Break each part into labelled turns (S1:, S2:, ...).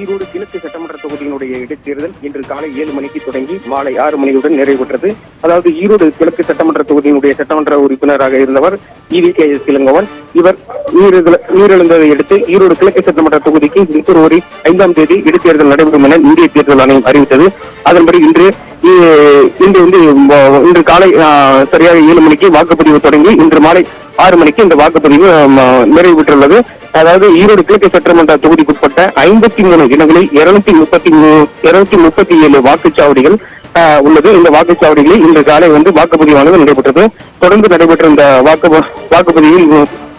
S1: ஈரோடு கிழக்கு சட்டமன்ற தொகுதியினுடைய இடைத்தேர்தல் இன்று காலை 7 மணிக்கு தொடங்கி மாலை 6 மணியுடன் நிறைவுற்றது. அதாவது ஈரோடு கிழக்கு சட்டமன்ற தொகுதியினுடைய சட்டமன்ற உறுப்பினராக இருந்தவர் EVKS இளங்கோவன். இவர் உயிரிழந்ததை அடுத்து ஈரோடு கிழக்கு சட்டமன்ற தொகுதிக்கு பிப்ரவரி 5ஆம் தேதி இடைத்தேர்தல் நடைபெறும் என இந்திய தேர்தல் ஆணையம் அறிவித்தது. அதன்படி இன்று காலை சரியாக 7 மணிக்கு வாக்குப்பதிவு தொடங்கி இன்று மாலை 6 மணிக்கு இந்த வாக்குப்பதிவு நிறைவு பெற்றுள்ளது. அதாவது ஈரோடு கிழக்கு சட்டமன்ற தொகுதிக்குட்பட்ட 53 இடங்களில் 237 வாக்குச்சாவடிகள் உள்ளது. இந்த வாக்குச்சாவடிகளில் இன்று காலை வாக்குப்பதிவானது நடைபெற்றது. தொடர்ந்து நடைபெற்ற இந்த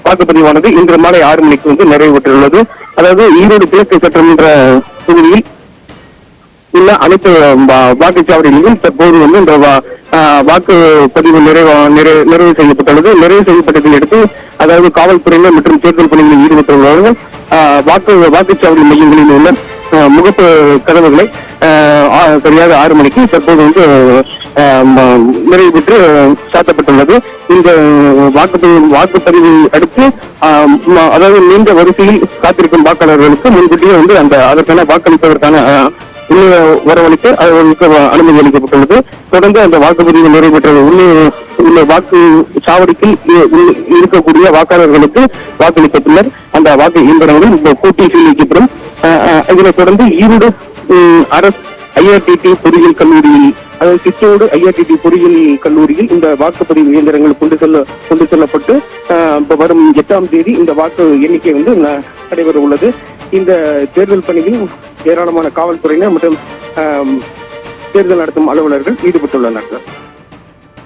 S1: வாக்குப்பதிவானது இன்று மாலை 6 மணிக்கு நிறைவு பெற்றுள்ளது. அதாவது ஈரோடு கிழக்கு சட்டமன்ற தொகுதியில் உள்ள அனைத்து வாக்குச்சாவடிகளிலும் தற்போது இந்த வாக்குப்பதிவு நிறைவு செய்யப்பட்டுள்ளது. நிறைவு செய்யப்பட்டதை அடுத்து அதாவது காவல்துறையினர் மற்றும் தேர்தல் பணிகளில் ஈடுபட்டுள்ளவர்கள் வாக்குச்சாவடி மையங்களில் உள்ள முகப்பு கதவுகளை சரியாக 6 மணிக்கு தற்போது நிறைவு பெற்று சாத்தப்பட்டுள்ளது. இந்த வாக்குப்பதிவை அடுத்து அதாவது நீண்ட வரிசையில் காத்திருக்கும் வாக்காளர்களுக்கு முன்கூட்டியே அதற்கான வாக்களிப்பதற்கான வரவழைத்து அவர்களுக்கு அனுமதி அளிக்கப்பட்டுள்ளது. தொடர்ந்து அந்த வாக்குப்பதிவு நிறைவேற்றது உள்ள வாக்குச்சாவடிக்கு இருக்கக்கூடிய வாக்காளர்களுக்கு வாக்களித்த பின்னர் அந்த வாக்கு இயந்திரங்கள் கூட்டி சீலிக்கப்படும். இதனைத் தொடர்ந்து ஈரோடு அரசு IRTT பொறியியல் கல்லூரியில் அதாவது கிச்சோடு IRTT பொறியியல் கல்லூரியில் இந்த வாக்குப்பதிவு இயந்திரங்கள் கொண்டு செல்லப்பட்டு வரும் 8ஆம் தேதி இந்த வாக்கு எண்ணிக்கை நடைபெற உள்ளது. இந்த தேர்தல் பணியில் ஏராளமான காவல்துறையினர் மற்றும் தேர்தல் நடத்தும் அலுவலர்கள் ஈடுபட்டுள்ளனர்.